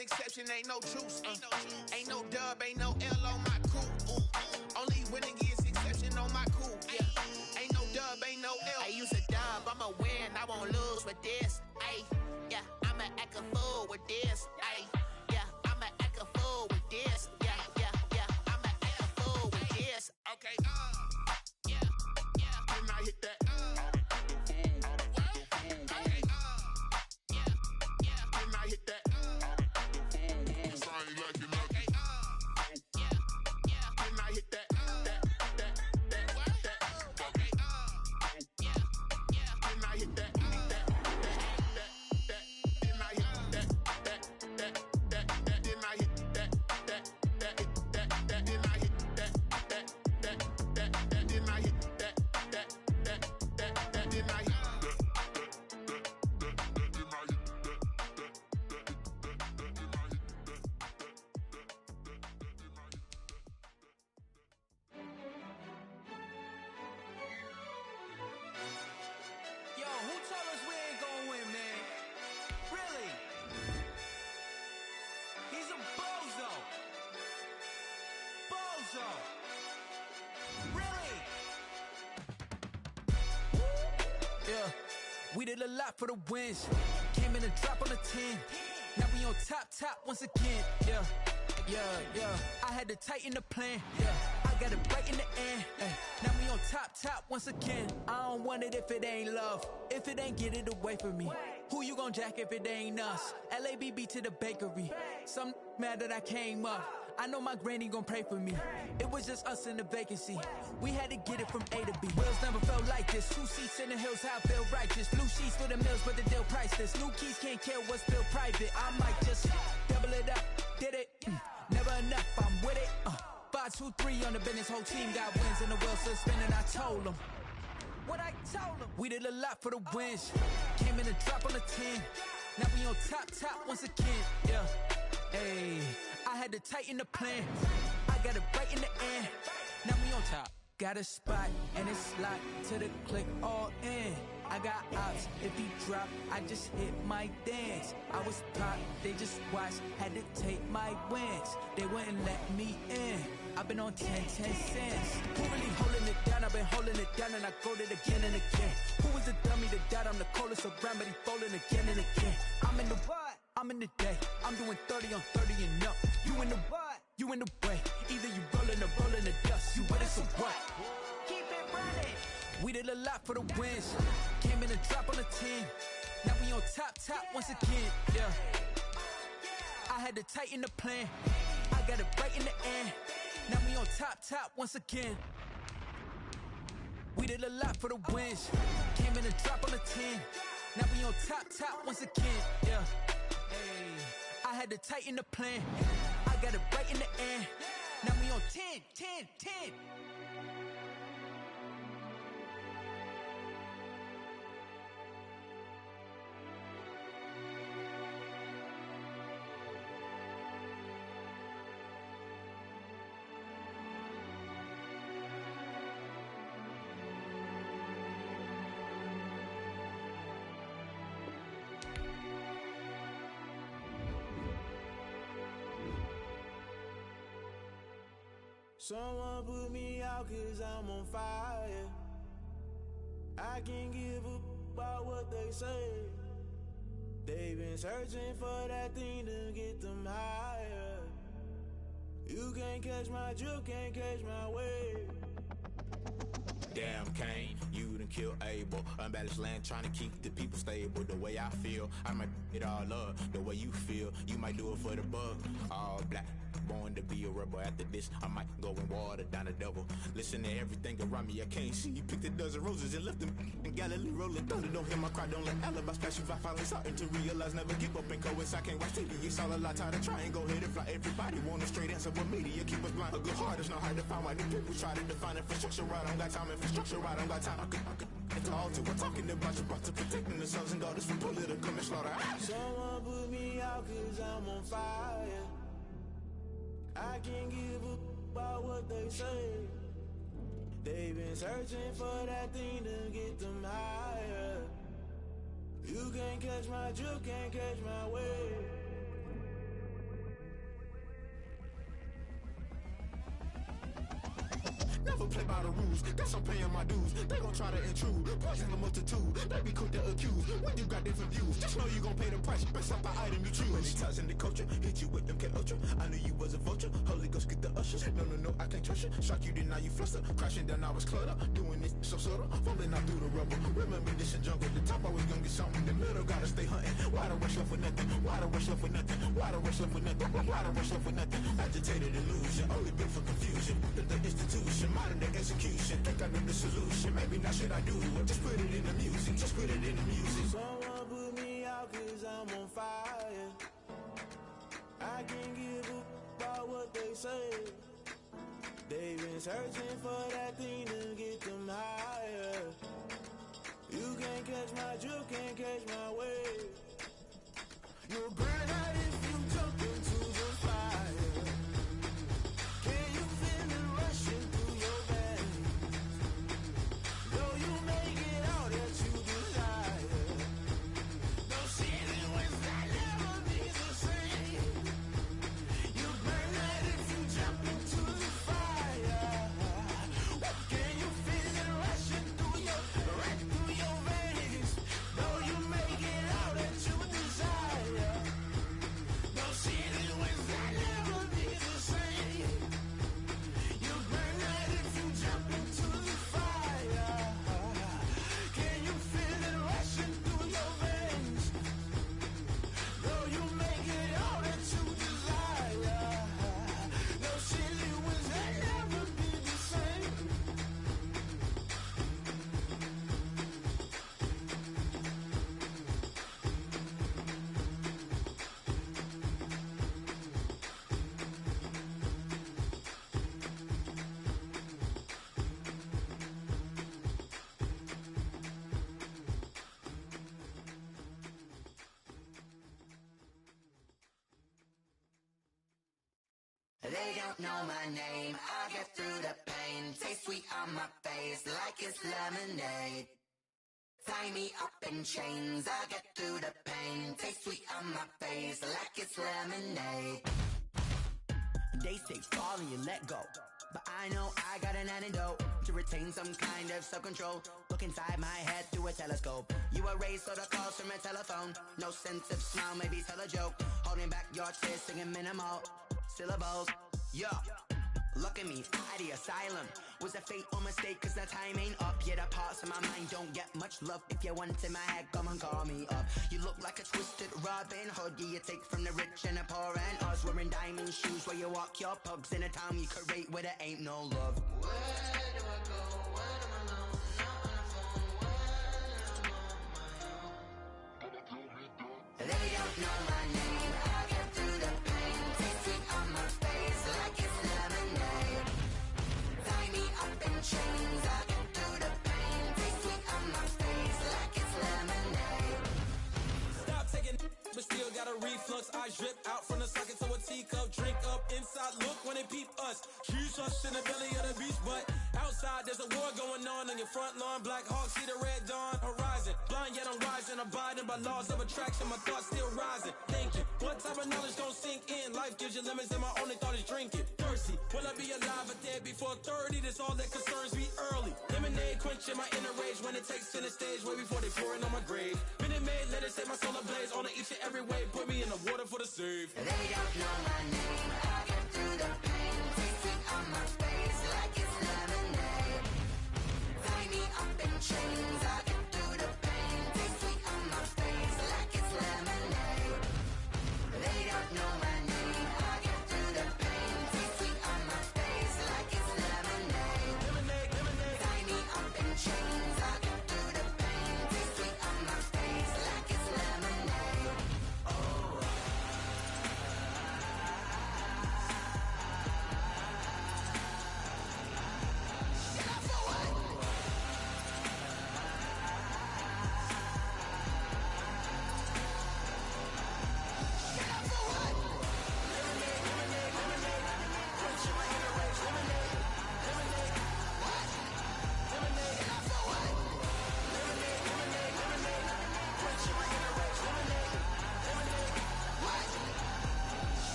exception, ain't no truce. Ain't no dub, ain't no L on my coupe. Only winning is exception on my coupe. Yeah, ain't no dub, ain't no L. I use a dub, I'ma win, I won't lose with this. Ay, yeah, I'ma act a fool with this. Ay, yeah, I'ma act a fool with this. Yeah, yeah, yeah, I'ma act a fool with this. Okay, yeah, yeah. Then I hit that. We did a lot for the wins. Came in a drop on the 10. Now we on top once again. Yeah, yeah, yeah. I had to tighten the plan. Yeah, I got it right in the end. Now we on top once again. I don't want it if it ain't love. If it ain't, get it away from me. Who you gon' jack if it ain't us? LABB to the bakery. Some mad that I came up. I know my granny gon' pray for me. It was just us in the vacancy. We had to get it from A to B. Wheels never felt like this. 2 seats in the hills, how I feel righteous. Blue sheets for the mills, but the deal priceless. New keys can't care what's still private. I might just double it up. Did it? Never enough, I'm with it. 5, 2, 3 on the business. Whole team got wins and the wheels still spinning. I told them what I told them. We did a lot for the wins. Came in a drop on the 10. Now we on top once again. Yeah, hey. I had to tighten the plan. I got it right in the end. Now we on top. Got a spot and it's locked to the click all in. I got ops, if he drop, I just hit my dance. I was top, they just watched, had to take my wins. They wouldn't let me in. I've been on 10 cents. Who really holding it down? I've been holding it down and I go it again and again. Who was the dummy that died? I'm the coldest around, but he folding again and again. I'm in the what? I'm in the day. I'm doing 30 on 30 and up. You in the what? You in the way. Either you rolling or rolling the dust. You with us or what? Keep it running. We did a lot for the wins. Came in a drop on the 10. Now we on top once again. Yeah. I had to tighten the plan. I got it right in the end. Now we on top once again. We did a lot for the wins. Came in a drop on the 10. Now we on top once again. Yeah. Hey. I had to tighten the plan. I got it right in the end. Now we on 10. Someone put me out cause I'm on fire. I can't give up about what they say. They've been searching for that thing to get them higher. You can't catch my drift, can't catch my wave. Damn, Kane, you done killed Abel. Unbalanced land, trying to keep the people stable. The way I feel, I might it all up. The way you feel, you might do it for the bug. All black, born to be a rebel. After this, I might go and water down the devil. Listen to everything around me, I can't see. You picked a dozen roses and left them in Galilee rolling thunder. Don't hear my cry, don't let alibis pass you. I finally starting to realize, never give up and coincide. Can't watch TV, it's all a lot. Tired of trying, go ahead and fly. Everybody want a straight answer, but media keep us blind. A good heart is not hard to find. Why the people try to define infrastructure right? I don't got time, infrastructure right, I don't got time. I could it's all to we're talking about you, about to protecting the sons and daughters from political and slaughter. Someone put me out cause I'm on fire. I can't give up about what they say. They've been searching for that thing to get them higher. You can't catch my drift, can't catch my wave. Never play by the rules, guess I'm paying my dues. They gon' try to intrude, poison the multitude. They be quick to accuse, when you got different views. Just know you gon' pay the price, based off the item you choose. Many times in the culture, hit you with them K Ultra. I knew you was a vulture, Holy Ghost get the ushers. No, I can't trust you. Shock you, then now you fluster. Crashing down, I was cluttered. Doing this so subtle, falling out through the rubble. Remember this in jungle, the top always gonna get something. The middle gotta stay hunting. Why the rush left for nothing? Why the rush left for nothing? Why the rush left for nothing? Why the rush left for nothing? Agitated illusion, only built for confusion. The institution, modern day execution. Think I know the solution. Maybe now should I do it? Just put it in the music. Just put it in the music. Someone put me out 'cause I'm on fire. I can't give up about what they say. They've been searching for that thing to get them higher. You can't catch my drift, can't catch my wave. You'll burn out if you jump into the fire. Can you feel it rushing through your veins? Though you make it all that you desire. No ceiling when that never be the same. You burn out if you jump into the fire. Can you feel it rushing through your veins? Though you make it all that you desire. No ceiling when that never be the same. You burn out if you jump into the fire. Can you feel it rushing through your veins? Though you make it all that you desire. No ceiling when that never be the same. They don't know my name, I get through the pain. Taste sweet on my face like it's lemonade. Tie me up in chains, I get through the pain. Taste sweet on my face like it's lemonade. They say fall and you let go, but I know I got an antidote to retain some kind of self-control. Look inside my head through a telescope. You erase all the calls from a telephone. No sense of smile, maybe tell a joke. Holding back your tears, singing minimal syllables. Yeah, look at me, out the asylum. Was a fate or mistake, 'cause the time ain't up. Yeah, the parts of my mind don't get much love. If you want in my head, come and call me up. You look like a twisted Robin Hood. Yeah, you take from the rich and the poor and us. Wearing diamond shoes where you walk your pugs in a town you create where there ain't no love. Where do I go? When I'm alone? Not on the phone. When I'm on my own. They don't know my name. I get through the pain. Taste sweet on my face like it's lemonade. Tie me up in chains. I get through the pain. Taste sweet on my face like it's lemonade. Stop taking but still got a reflux. I drip out from the socket to a teacup. Drink up inside, look when they peep us. Choose us in the belly of the beast, but outside there's a war going on your front lawn. Black Hawk, see the red dawn horizon. Blind yet I'm rising, abiding by laws of attraction. My thoughts still rising, thinking what type of knowledge gon' sink in? Life gives you limits and my only thought is drinking. Thirsty, will I be alive or dead before 30? That's all that concerns me early. Lemonade quenching my inner rage when it takes to the stage way before they pouring on my grave. Minute Maid, let it set my soul ablaze on each and every way. Put me in the water for the save. They don't know my name. I get through the pain. Taste sweet on my face like it's lemonade. Tie me up in chains. I get through the pain. Taste sweet on my face like it's lemonade. They don't know my name. I get through the pain. Taste sweet on my face like it's lemonade. Lemonade, lemonade. Tie me up in chains. I get through the pain. Taste sweet on my face like it's lemonade. Oh.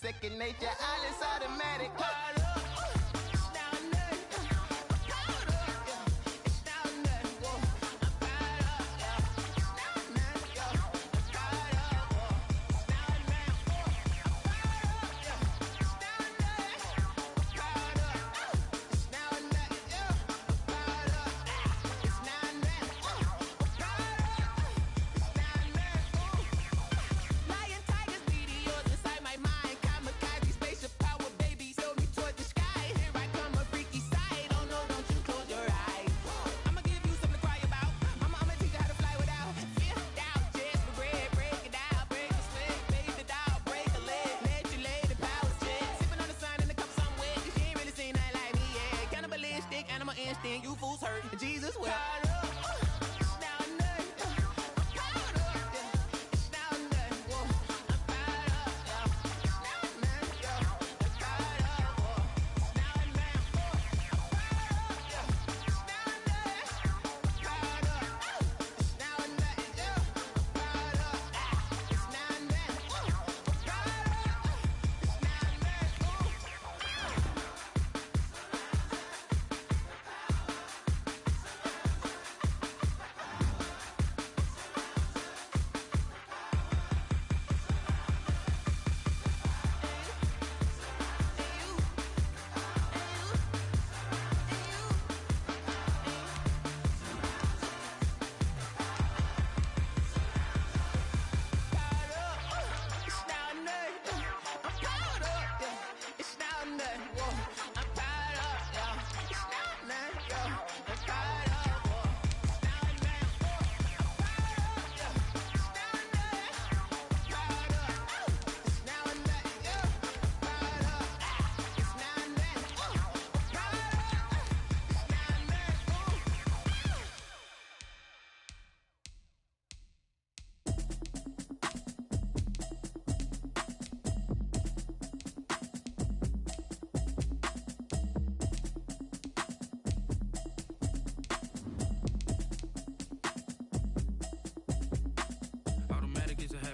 second nature. All is automatic. Call up. You fools hurt. Jesus will.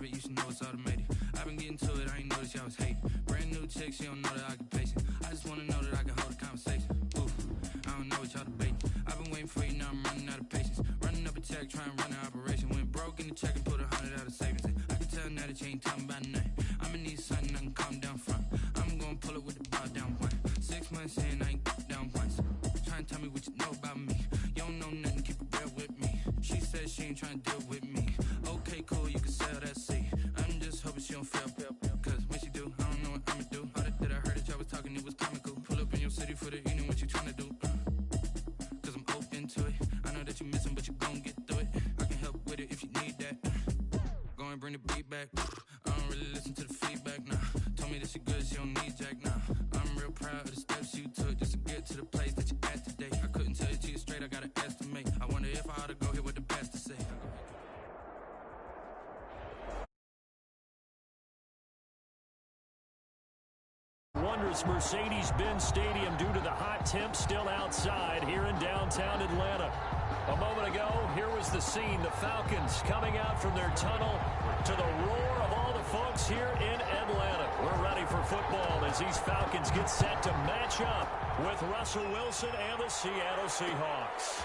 You should know it's automated. I've been getting to it, I ain't noticed y'all was hating. Brand new chick, she don't know the occupation. I just wanna know that I can hold a conversation. Oof, I don't know what y'all debating. I've been waiting for you, now I'm running out of patience. Running up a check, trying to run an operation. Went broke in the check and put 100 out of savings in. I can tell now that you ain't talking about nothing. I'ma need something I can calm down from. I'm gonna pull it with the bow down one. 6 months in, I ain't down once. Trying to tell me what you know about me. You don't know nothing, keep it real with me. She said she ain't trying to deal with me. Okay, cool, you can sell that seat. I'm just hoping she don't fail. Cause when she do, I don't know what I'ma do. All that I heard that y'all was talking, it was comical. Pull up in your city for the evening, what you tryna do? Cause I'm open to it. I know that you missing, but you gon' get through it. I can help with it if you need that. Go and bring the beat back. I don't really listen to the feedback, nah. Told me that she good, she don't need jack, nah. I'm real proud of the steps you took just to get to the place that you're at today. I couldn't tell it to you straight, I gotta estimate. I wonder if I ought to go hear what the pastor say. Wondrous Mercedes-Benz Stadium due to the hot temps still outside here in downtown Atlanta. A moment ago, here was the scene. The Falcons coming out from their tunnel to the roar of all the folks here in Atlanta. We're ready for football as these Falcons get set to match up with Russell Wilson and the Seattle Seahawks.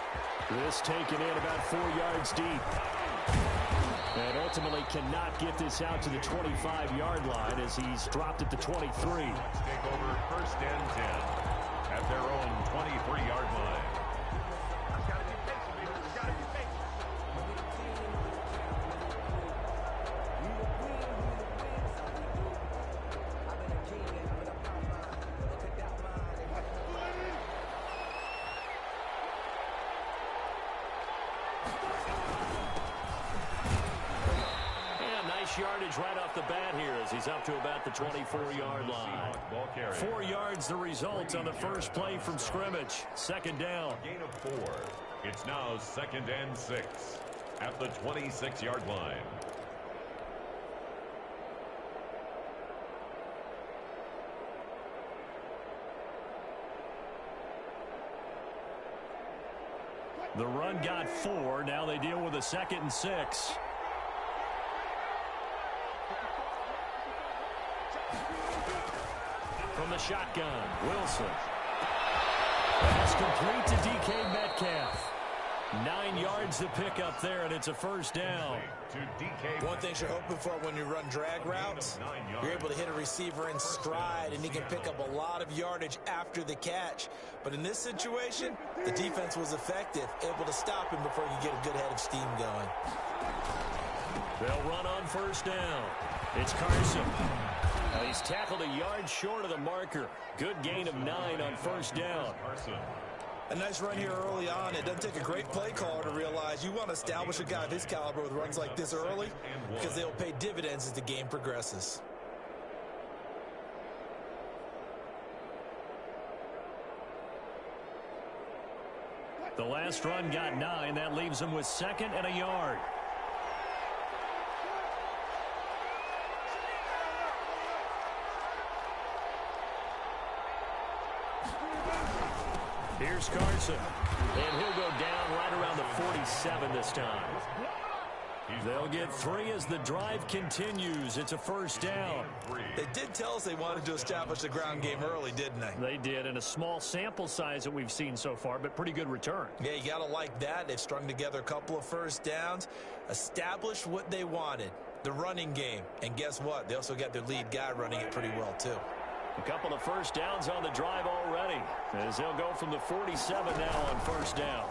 This taken in about 4 yards deep. And ultimately cannot get this out to the 25-yard line as he's dropped at the 23. Take over 1st and 10 at their own 23-yard line. Yardage right off the bat here as he's up to about the 24-yard line. 4 yards the result on the first play from scrimmage. Second down. Gain of 4. It's now 2nd and 6 at the 26-yard line. The run got 4. Now they deal with a 2nd and 6. from the shotgun. Wilson. Pass complete to DK Metcalf. 9 yards to pick up there, and it's a first down. One thing you're hoping for when you run drag routes, you're able to hit a receiver in stride, and he can pick up a lot of yardage after the catch. But in this situation, the defense was effective, able to stop him before you get a good head of steam going. They'll run on first down. It's Carson. He's tackled a yard short of the marker. Good gain of 9 on first down. A nice run here early on. It doesn't take a great play caller to realize you want to establish a guy of his caliber with runs like this early because they'll pay dividends as the game progresses. The last run got 9. That leaves him with 2nd and a yard. Here's Carson, and he'll go down right around the 47 this time. They'll get 3 as the drive continues. It's a first down. They did tell us they wanted to establish the ground game early, didn't they? They did, in a small sample size that we've seen so far, but pretty good return. Yeah, you got to like that. They've strung together a couple of first downs, established what they wanted, the running game. And guess what? They also got their lead guy running it pretty well, too. A couple of first downs on the drive already, as they'll go from the 47 now on first down.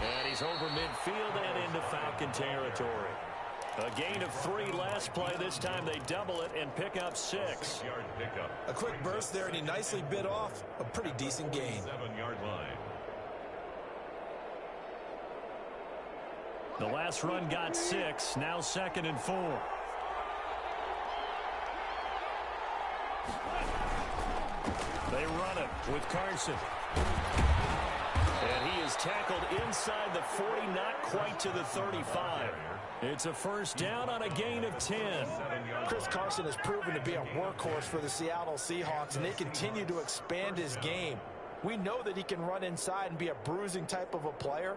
And he's over midfield and into Falcon territory. A gain of 3 last play. This time they double it and pick up 6. A quick burst there, and he nicely bit off a pretty decent gain. 7-yard line. The last run got 6. Now 2nd and 4. They run it with Carson. And he is tackled inside the 40, not quite to the 35. It's a first down on a gain of 10. Chris Carson has proven to be a workhorse for the Seattle Seahawks, and they continue to expand his game. We know that he can run inside and be a bruising type of a player,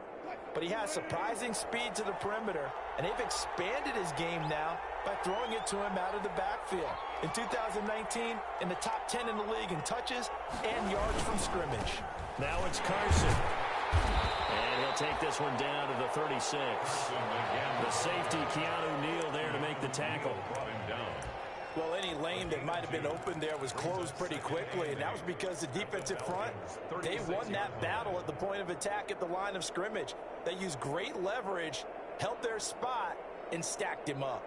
but he has surprising speed to the perimeter, and they've expanded his game now by throwing it to him out of the backfield. In 2019, in the top 10 in the league in touches and yards from scrimmage. Now it's Carson. And he'll take this one down to the 36. The safety, Keanu Neal, there to make the tackle. Well, any lane that might have been open there was closed pretty quickly, and that was because the defensive front, they won that battle at the point of attack at the line of scrimmage. They used great leverage, held their spot, and stacked him up.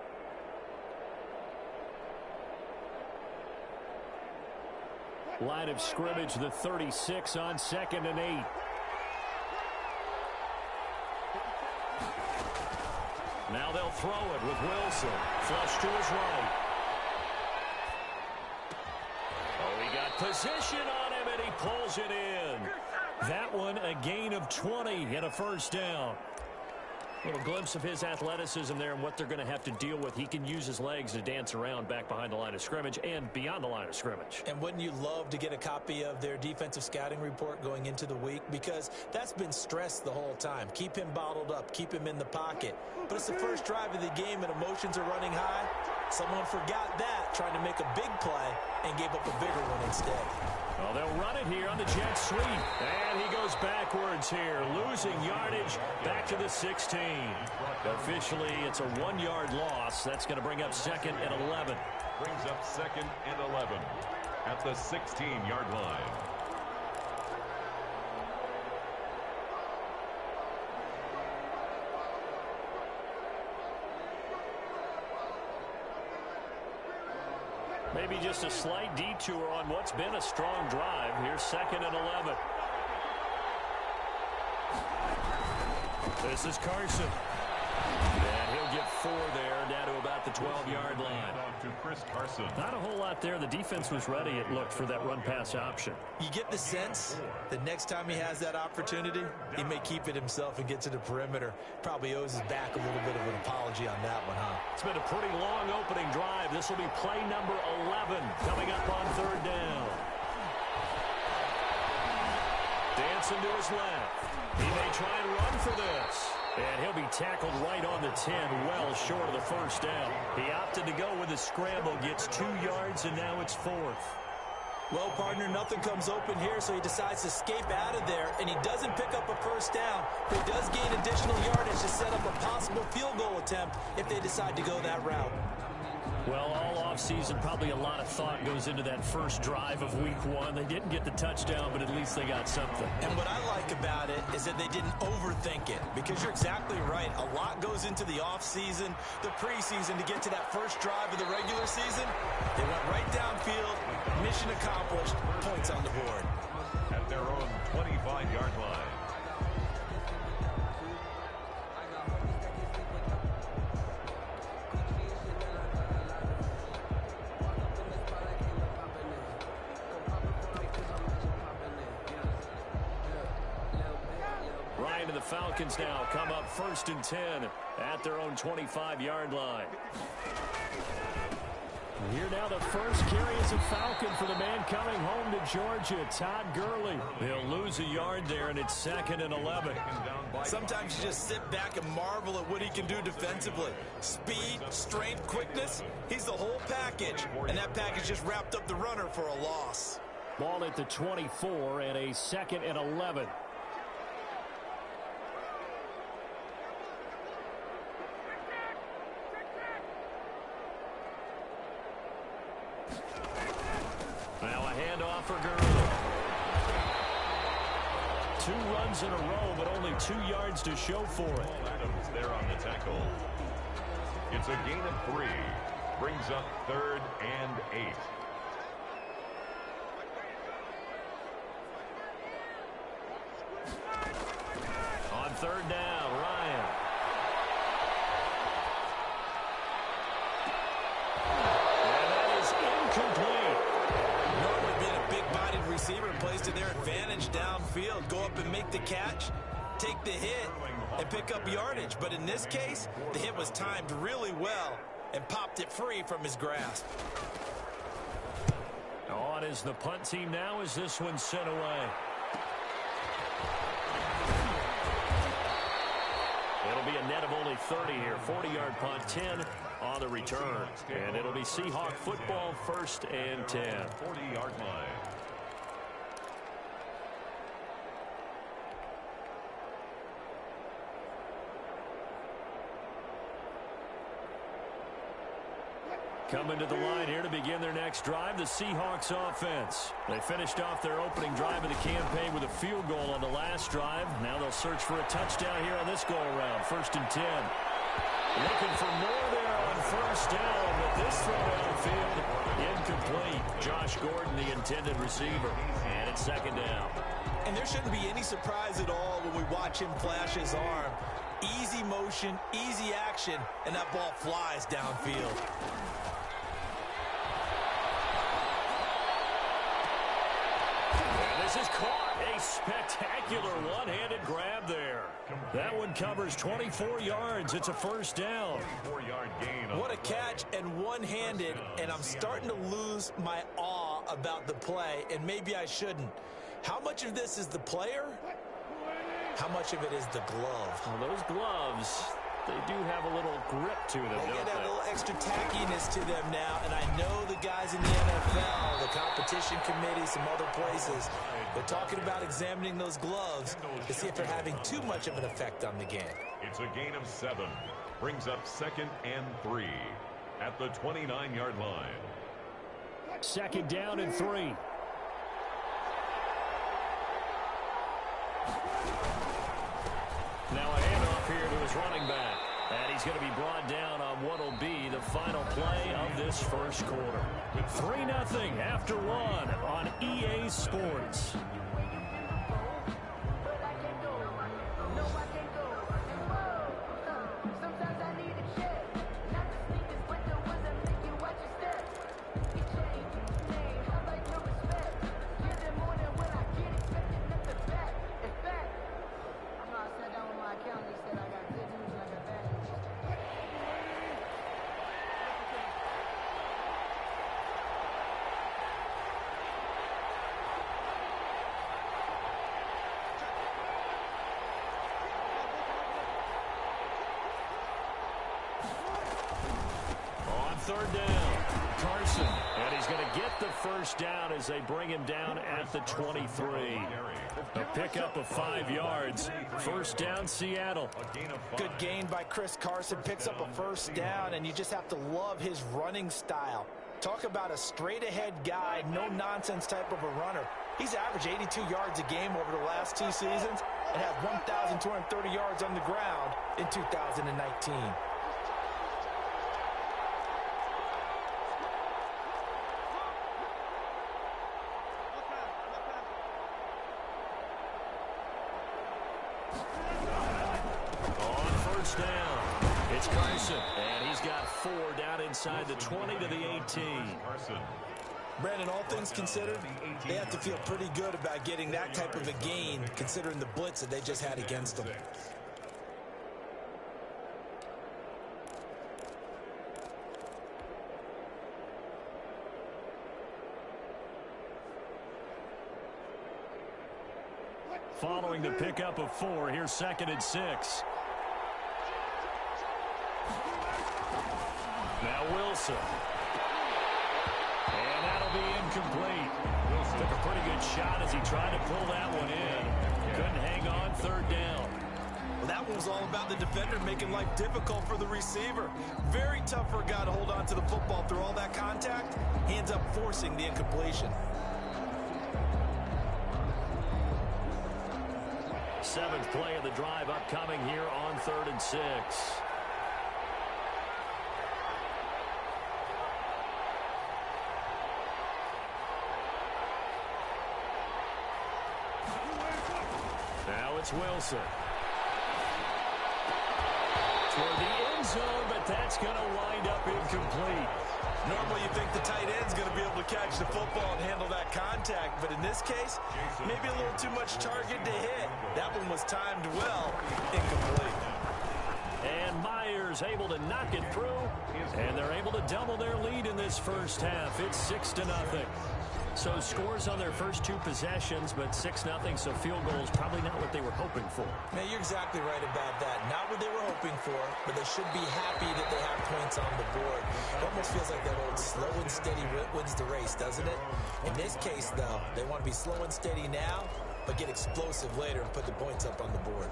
Line of scrimmage, the 36 on 2nd and 8. Now they'll throw it with Wilson. Flush to his right. Oh, he got position on him, and he pulls it in. That one, a gain of 20 and a first down. A little glimpse of his athleticism there and what they're going to have to deal with. He can use his legs to dance around back behind the line of scrimmage and beyond the line of scrimmage. And wouldn't you love to get a copy of their defensive scouting report going into the week? Because that's been stressed the whole time. Keep him bottled up. Keep him in the pocket. But it's the first drive of the game and emotions are running high. Someone forgot that, trying to make a big play, and gave up a bigger one instead. Well, they'll run it here on the jet sweep. And he goes backwards here, losing yardage back to the 16. Officially, it's a 1-yard loss. That's going to bring up 2nd and 11. Brings up 2nd and 11 at the 16-yard line. Maybe just a slight detour on what's been a strong drive. Here's 2nd and 11. This is Carson. And he'll get 4 there, down to about the 12-yard line. To Chris Carson. Not a whole lot there. The defense was ready, it looked, for that run-pass option. You get the sense that next time he has that opportunity, he may keep it himself and get to the perimeter. Probably owes his back a little bit of an apology on that one, huh? It's been a pretty long opening drive. This will be play number 11 coming up on 3rd down. Dancing to his left. He may try and run for this. And he'll be tackled right on the 10, well short of the first down. He opted to go with a scramble, gets 2 yards, and now it's 4th. Well, partner, nothing comes open here, so he decides to escape out of there, and he doesn't pick up a first down, but he does gain additional yardage to set up a possible field goal attempt if they decide to go that route. Well, all offseason, probably a lot of thought goes into that first drive of week 1. They didn't get the touchdown, but at least they got something. And what I like about it is that they didn't overthink it, because you're exactly right. A lot goes into the offseason, the preseason, to get to that first drive of the regular season. They went right downfield, mission accomplished, points on the board. At their own 25-yard line. And the Falcons now come up 1st and 10 at their own 25-yard line. Here now the first carry is a Falcon for the man coming home to Georgia, Todd Gurley. They'll lose a yard there, and it's 2nd and 11. Sometimes you just sit back and marvel at what he can do defensively. Speed, strength, quickness, he's the whole package. And that package just wrapped up the runner for a loss. Ball at the 24 and a 2nd and 11. Now a handoff for Gurley. 2 runs in a row, but only 2 yards to show for it. Adams there on the tackle. It's a gain of 3. Brings up 3rd and 8. On 3rd down, Ryan. And that is incomplete. Receiver plays to their advantage downfield. Go up and make the catch, take the hit, and pick up yardage. But in this case, the hit was timed really well and popped it free from his grasp. On is the punt team now as this one's sent away. It'll be a net of only 30 here. 40-yard punt, 10 on the return. And it'll be Seahawk football, 1st and 10. 40-yard line. Coming to the line here to begin their next drive, the Seahawks offense. They finished off their opening drive of the campaign with a field goal on the last drive. Now they'll search for a touchdown here on this go-around, 1st and 10. Looking for more there on 1st down, but this throw downfield incomplete. Josh Gordon, the intended receiver, and it's 2nd down. And there shouldn't be any surprise at all when we watch him flash his arm. Easy motion, easy action, and that ball flies downfield. This is caught. A spectacular one-handed grab there. That one covers 24 yards. It's a 1st down. 4-yard gain. What a catch, and one-handed, and I'm starting to lose my awe about the play, and maybe I shouldn't. How much of this is the player? How much of it is the glove? Well, those gloves, they do have a little grip to them, They don't get a they? little extra tackiness to them now, and I know the guys in the NFL, the competition committee, some other places, they're talking about examining those gloves to see if they're having too much of an effect on the game. It's a gain of 7. Brings up 2nd and 3 at the 29-yard line. 2nd down and 3. Now a handoff here to his running back. And he's going to be brought down on what will be the final play of this first quarter. 3-0 after 1 on EA Sports. third down. Carson, and he's going to get the first down as they bring him down at the 23. A pickup of 5 yards. First down, Seattle. Good gain by Chris Carson. Picks up a first down, and you just have to love his running style. Talk about a straight-ahead guy, no-nonsense type of a runner. He's averaged 82 yards a game over the last 2 seasons and had 1,230 yards on the ground in 2019. Down. It's Carson, and he's got 4 down inside the 20 to the 18. Brandon, all things considered, they have to feel pretty good about getting that type of a gain considering the blitz that they just had against them. Following the pickup of 4, here's 2nd and 6. Now Wilson. And that'll be incomplete. Wilson took a pretty good shot as he tried to pull that one in. Couldn't hang on, 3rd down. Well, that one was all about the defender making life difficult for the receiver. Very tough for a guy to hold on to the football through all that contact. He ends up forcing the incompletion. 7th play of the drive upcoming here on 3rd and 6. Now it's Wilson. Toward the end zone, but that's going to wind up incomplete. Normally you think the tight end's going to be able to catch the football and handle that contact, but in this case, maybe a little too much target to hit. That one was timed well, incomplete. And Myers able to knock it through, and they're able to double their lead in this first half. It's 6-0. So scores on their first 2 possessions, but 6-0, so field goal is probably not what they were hoping for. Now, you're exactly right about that. Not what they were hoping for, but they should be happy that they have points on the board. It almost feels like that old slow and steady wins the race, doesn't it? In this case, though, they want to be slow and steady now, but get explosive later and put the points up on the board.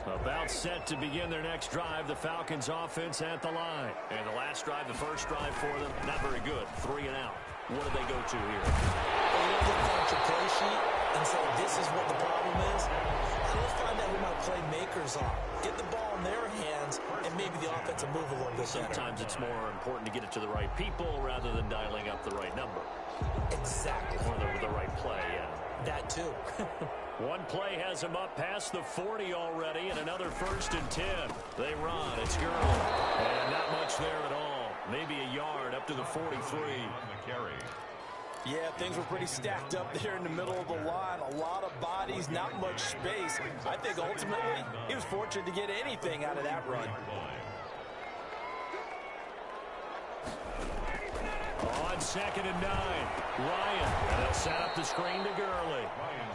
About set to begin their next drive, the Falcons offense at the line. And the last drive, the first drive for them, not very good. 3 and out. What do they go to here? Well, you don't look at your play sheet and say, this is what the problem is. Let's find out who my playmakers are. Get the ball in their hands, and maybe the offense will move a little bit better. Sometimes it's more important to get it to the right people rather than dialing up the right number. Exactly. Or the right play, yeah. That too. One play has them up past the 40 already, and another 1st and 10. They run. It's Gurley. And not much there at all. Maybe a yard up to the 43. Yeah, things were pretty stacked up there in the middle of the line. A lot of bodies, not much space. I think ultimately he was fortunate to get anything out of that run. On 2nd and 9, Ryan. And they'll set up the screen to Gurley.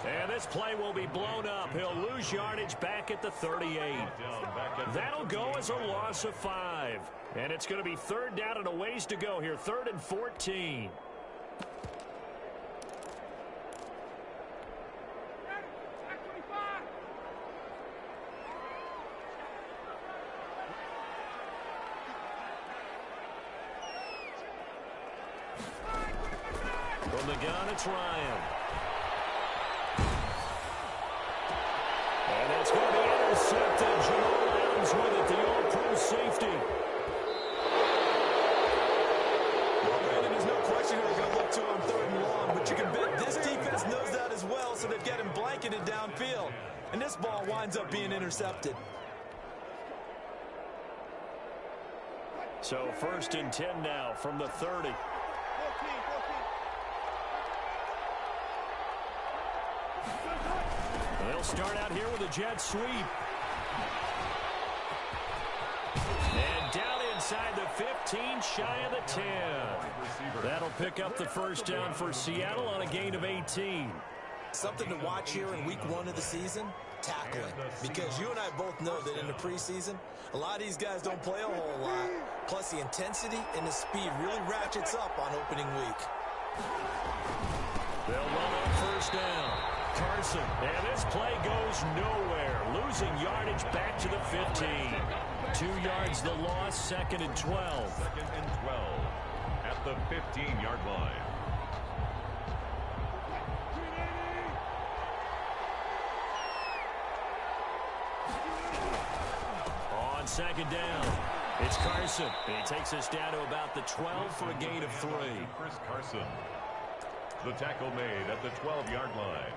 And this play will be blown up. He'll lose yardage back at the 38. That'll go as a loss of 5. And it's going to be 3rd down and a ways to go here. 3rd and 14. From the gun, it's Ryan. And it's going to be intercepted. Jamal Adams with it, the all-pro safety. Well, Brandon, there's no question who they're going to look to on 3rd and long, but you can bet this defense knows that as well, so they've got him blanketed downfield. And this ball winds up being intercepted. So 1st and 10 now from the 30. They'll start out here with a jet sweep. And down inside the 15, shy of the 10. That'll pick up the first down for Seattle on a gain of 18. Something to watch here in week 1 of the season. tackling. Because you and I both know that in the preseason, a lot of these guys don't play a whole lot. Plus, the intensity and the speed really ratchets up on opening week. They'll run on first down. Carson, and this play goes nowhere. Losing yardage back to the 15. 2 yards the loss, 2nd and 12. 2nd and 12 at the 15-yard line. On 2nd down, it's Carson. He takes us down to about the 12 for a gain of 3. Chris Carson. The tackle made at the 12-yard line.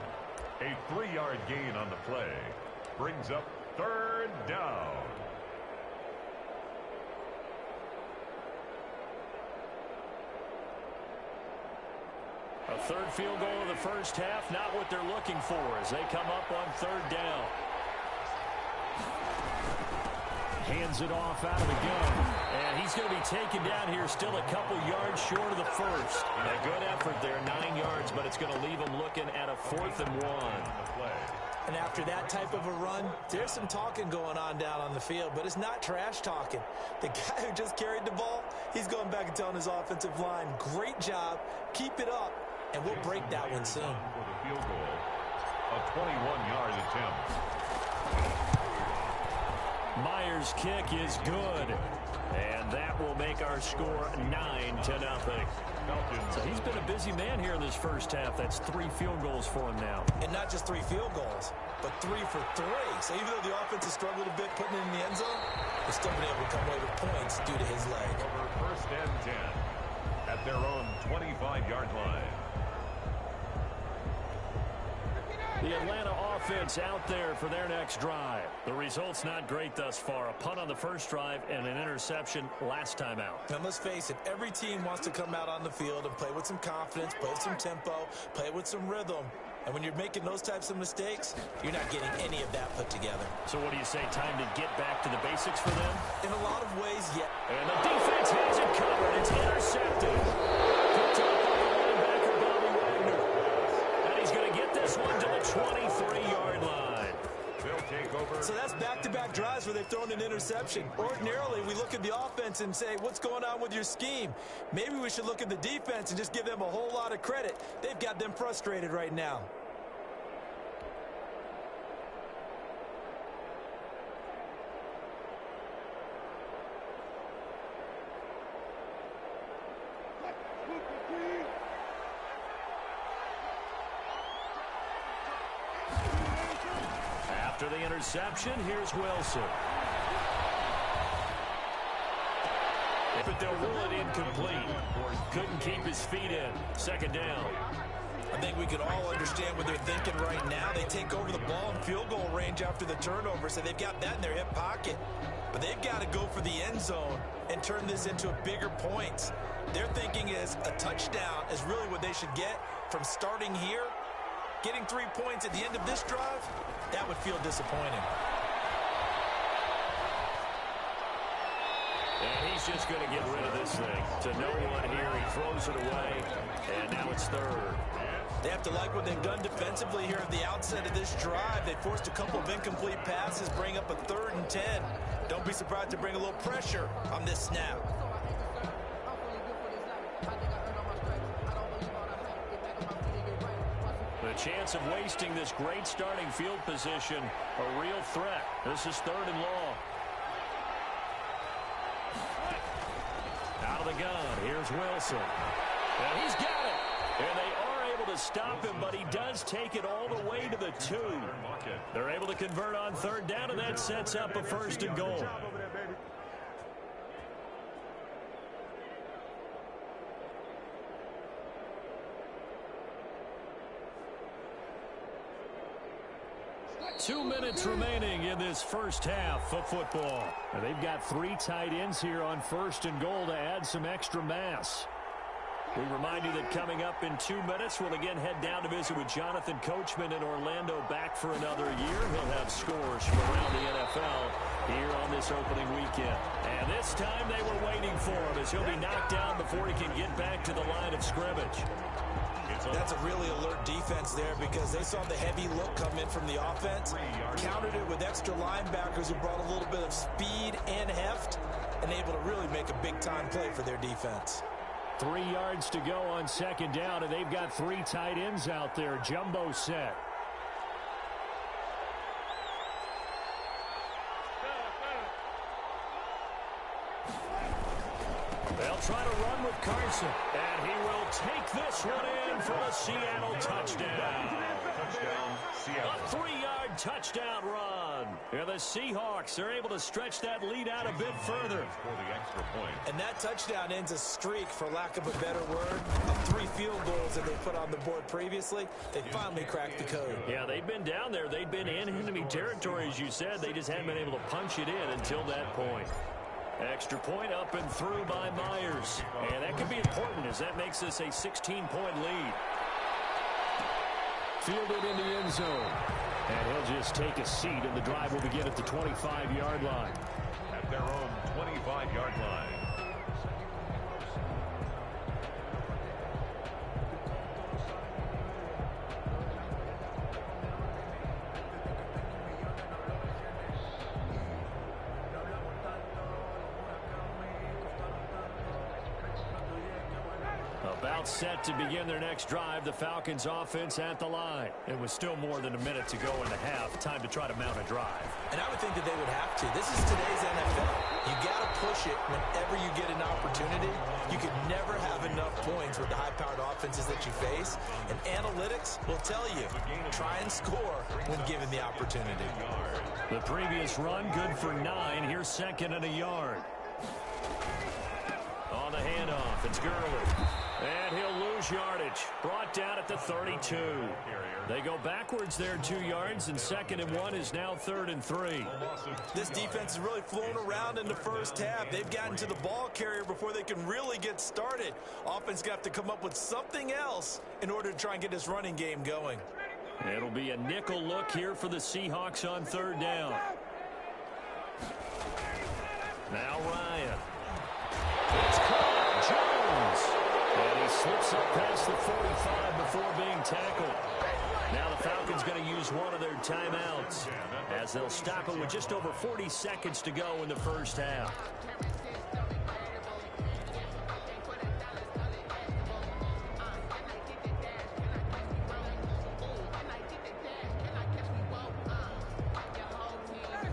A 3-yard gain on the play. Brings up 3rd down. A 3rd field goal of the first half, not what they're looking for as they come up on 3rd down. Hands it off out of the gun. And he's going to be taken down here still a couple yards short of the first. A good effort there, 9 yards, but it's going to leave him looking at a 4th and 1. And after that type of a run, there's some talking going on down on the field, but it's not trash talking. The guy who just carried the ball, he's going back and telling his offensive line, great job, keep it up, and we'll break that one soon. For the field goal, a 21-yard attempt. Myers' kick is good, and that will make our score 9-0. So he's been a busy man here in this first half. That's 3 field goals for him now. And not just 3 field goals, but 3 for 3. So even though the offense has struggled a bit putting it in the end zone, they've still been able to come away with points due to his leg. Over 1st and 10 at their own 25-yard line. The Atlanta offense out there for their next drive. The result's not great thus far. A punt on the first drive and an interception last time out. And let's face it, every team wants to come out on the field and play with some confidence, play with some tempo, play with some rhythm. And when you're making those types of mistakes, you're not getting any of that put together. So what do you say, time to get back to the basics for them? In a lot of ways, yeah. And the defense has it covered. It's intercepted. Picked up by the linebacker, Bobby Wagner. And he's going to get this one to the 23-yard line. They'll take over. So that's back-to-back drives where they've thrown an interception. Ordinarily, we look at the offense and say, what's going on with your scheme? Maybe we should look at the defense and just give them a whole lot of credit. They've got them frustrated right now. After the interception, here's Wilson. But they'll rule it incomplete. Couldn't keep his feet in. 2nd down. I think we could all understand what they're thinking right now. They take over the ball in field goal range after the turnover, so they've got that in their hip pocket. But they've got to go for the end zone and turn this into a bigger points. Their thinking is a touchdown is really what they should get from starting here. Getting 3 points at the end of this drive, that would feel disappointing. And he's just going to get rid of this thing. To no one here, he throws it away, and now it's 3rd. They have to like what they've done defensively here at the outset of this drive. They forced a couple of incomplete passes, bring up a 3rd and 10. Don't be surprised to bring a little pressure on this snap. The chance of wasting this great starting field position, a real threat. This is 3rd and long. Out of the gun, here's Wilson. And he's got it. And they are able to stop him, but he does take it all the way to the 2. They're able to convert on 3rd down, and that sets up a 1st and goal. Two minutes remaining in this first half of football. And they've got 3 tight ends here on 1st and goal to add some extra mass. We remind you that coming up in 2 minutes, we'll again head down to visit with Jonathan Coachman in Orlando, back for another year. He'll have scores from around the NFL here on this opening weekend. And this time they were waiting for him as he'll be knocked down before he can get back to the line of scrimmage. It's That's a really alert defense there because they saw the heavy look come in from the offense, countered it with extra linebackers who brought a little bit of speed and heft, and able to really make a big-time play for their defense. 3 yards to go on second down, and they've got 3 tight ends out there. Jumbo set. They'll try to run with Carson, and he will take this one in for the Seattle touchdown. A 3-yard touchdown run. And the Seahawks are able to stretch that lead out a bit further. And that touchdown ends a streak, for lack of a better word, of 3 field goals that they put on the board previously. They finally cracked the code. Yeah, they'd been down there. They'd been in enemy territory, as you said. They just hadn't been able to punch it in until that point. Extra point up and through by Myers. And that could be important as that makes this a 16-point lead. Fielded in the end zone. And he'll just take a seat, and the drive will begin at the 25-yard line. At their own 25-yard line. About set to begin their next drive, the Falcons offense at the line. It was still more than a minute to go in the half. Time to try to mount a drive. And I would think that they would have to. This is today's NFL. You got to push it whenever you get an opportunity. You can never have enough points with the high-powered offenses that you face. And analytics will tell you, try and score when given the opportunity. The previous run, good for 9. Here's second and a yard. On the handoff, it's Gurley. And he'll lose yardage. Brought down at the 32. They go backwards there 2 yards, and 2nd and 1 is now 3rd and 3. This defense has really flown around in the first half. They've gotten to the ball carrier before they can really get started. Offense got to come up with something else in order to try and get this running game going. It'll be a nickel look here for the Seahawks on 3rd down. Now Ryan. It's caught. Jones. And he slips up past the 45 before being tackled. Now the Falcons going to use one of their timeouts as they'll stop it with just over 40 seconds to go in the first half.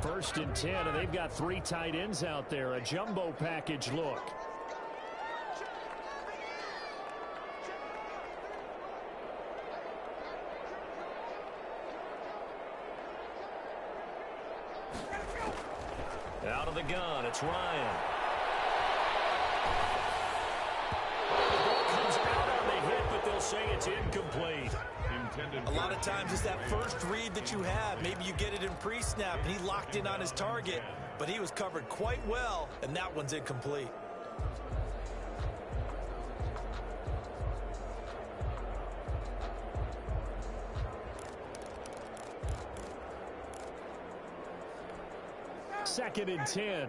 First and 10, and they've got 3 tight ends out there. A jumbo package look. Out of the gun, it's Ryan. Comes out on the hit, but they'll say it's incomplete. A lot of times it's that first read that you have. Maybe you get it in pre-snap, and he locked in on his target, but he was covered quite well, and that one's incomplete. Second and 10.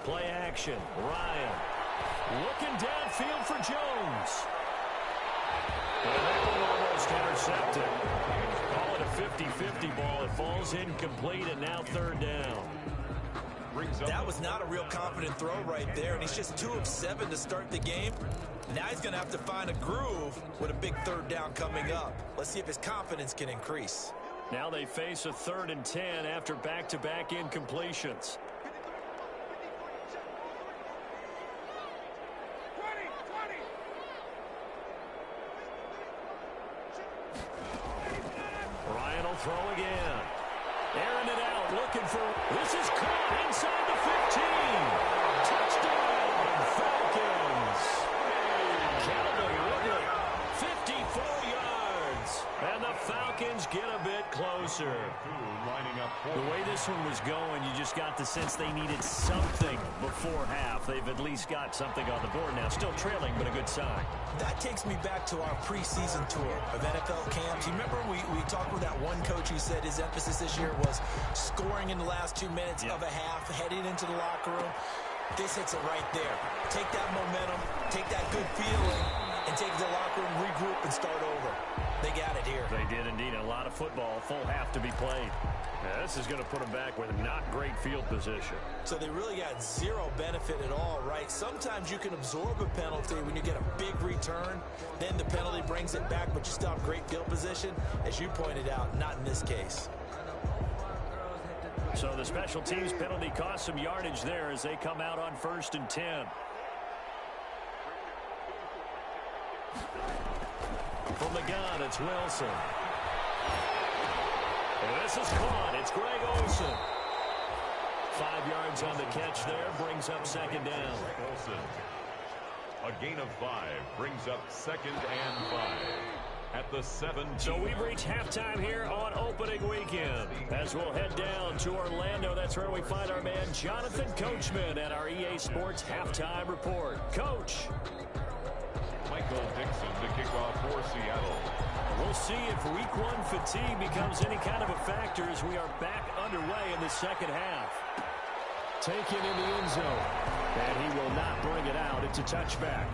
Play action. Ryan looking downfield for Jones. And that one almost intercepted. Call it a 50-50 ball. It falls incomplete, and now 3rd down. That was not a real confident throw right there, and he's just 2 of 7 to start the game. Now he's going to have to find a groove with a big 3rd down coming up. Let's see if his confidence can increase. Now they face a 3rd and 10 after back-to-back incompletions. Ryan will throw again. Airing it out, looking for... This is caught inside the 15. Touchdown, Falcons. Calvin Ridley, 54 yards. And the Falcons get a bit closer. The way this one was going, you just got the sense they needed something before before half. They've at least got something on the board now. Still trailing, but a good sign. That takes me back to our preseason tour of NFL camps. You remember we talked with that one coach who said his emphasis this year was scoring in the last 2 minutes of a half, heading into the locker room. This hits it right there. Take that momentum, take that good feeling, and take it to the locker room, regroup, and start over. They got it here. They did indeed. A lot of football, full half to be played. Yeah, this is going to put them back with not great field position. So they really got zero benefit at all, right? Sometimes you can absorb a penalty when you get a big return. Then the penalty brings it back, but you still have great field position. As you pointed out, not in this case. So the special teams penalty cost some yardage there as they come out on 1st and 10. From the gun, it's Wilson. And this is caught. It's Greg Olsen. 5 yards on the catch there. Brings up 2nd down. Olsen. A gain of 5 brings up 2nd and 5. At the 17. So we've reached halftime here on opening weekend. As we'll head down to Orlando, that's where we find our man Jonathan Coachman at our EA Sports Halftime Report. Coach. Michael Dixon to kick off for Seattle. We'll see if week 1 fatigue becomes any kind of a factor as we are back underway in the second half. Taken in the end zone. And he will not bring it out. It's a touchback.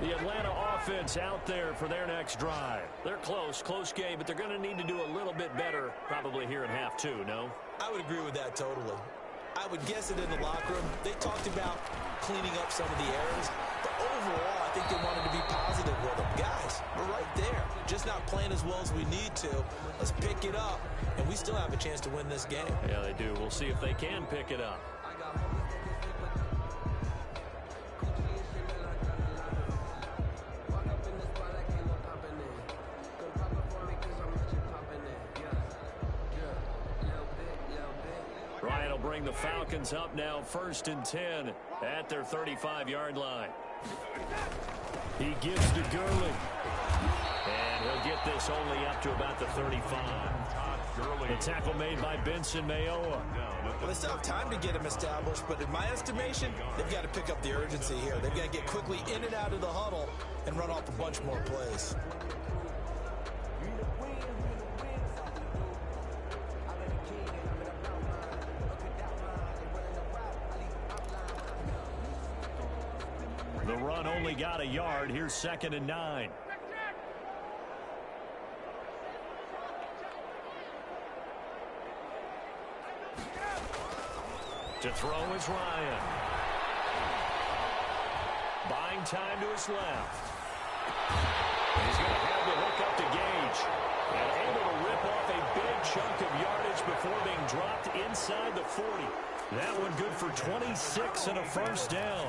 The Atlanta offense out there for their next drive. They're close game, but they're going to need to do a little bit better probably here in half 2, no? I would agree with that totally. I would guess it in the locker room. They talked about cleaning up some of the errors, but overall, I think they wanted to be positive with them. Guys, we're right there. Just not playing as well as we need to. Let's pick it up, and we still have a chance to win this game. Yeah, they do. We'll see if they can pick it up. Bring the Falcons up now 1st and 10 at their 35-yard line. He gives to Gurley. And he'll get this only up to about the 35. The tackle made by Benson Mayowa. Well, they still have time to get him established, but in my estimation, they've got to pick up the urgency here. They've got to get quickly in and out of the huddle and run off a bunch more plays. The run only got a yard. Here's 2nd and 9. To throw is Ryan. Buying time to his left. He's going to have the hook up to Gage. And able to rip off a big chunk of yardage before being dropped inside the 40. That one good for 26 and a 1st down.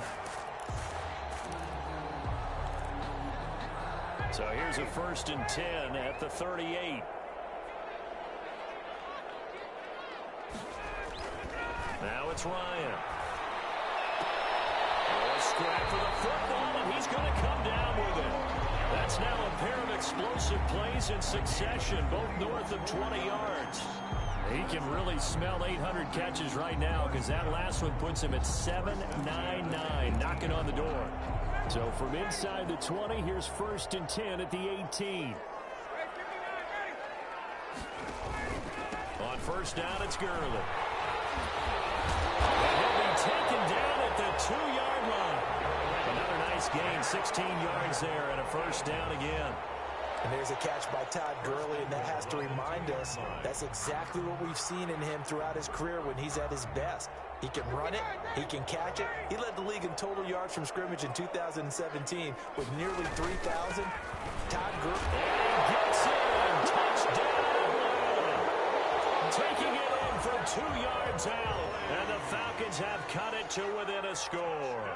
So here's a 1st and 10 at the 38. Now it's Ryan. A scrap for the football, and he's going to come down with it. That's now a pair of explosive plays in succession, both north of 20 yards. He can really smell 800 catches right now because that last one puts him at 799, knocking on the door. So from inside the 20, here's 1st and 10 at the 18. On 1st down, it's Gurley. And he'll be taken down at the 2-yard line. Another nice gain, 16 yards there, and a 1st down again. And there's a catch by Todd Gurley, and that has to remind us that's exactly what we've seen in him throughout his career when he's at his best. He can run it. He can catch it. He led the league in total yards from scrimmage in 2017 with nearly 3,000. Todd Gurley. And he gets in. Touchdown. Taking it in from 2 yards out. And the Falcons have cut it to within a score.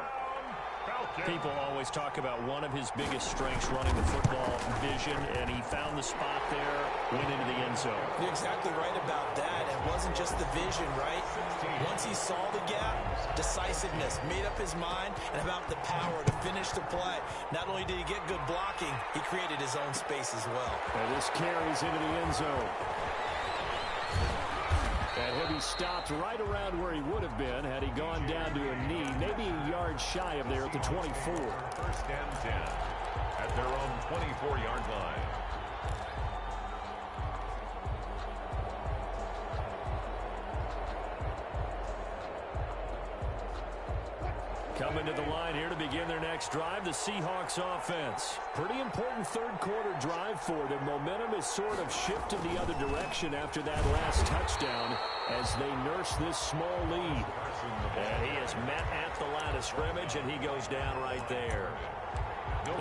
People always talk about one of his biggest strengths running the football, vision, and he found the spot there, went into the end zone. You're exactly right about that. It wasn't just the vision, right? Once he saw the gap, decisiveness, made up his mind, and about the power to finish the play. Not only did he get good blocking, he created his own space as well. And this carries into the end zone. And he'll be stopped right around where he would have been had he gone down to a knee, maybe a yard shy of there at the 24. First and 10 at their own 24-yard line. Coming to the line here to begin their next drive, the Seahawks offense. Pretty important third-quarter drive for them. Momentum is sort of shifted the other direction after that last touchdown as they nurse this small lead. And he is met at the line of scrimmage, and he goes down right there.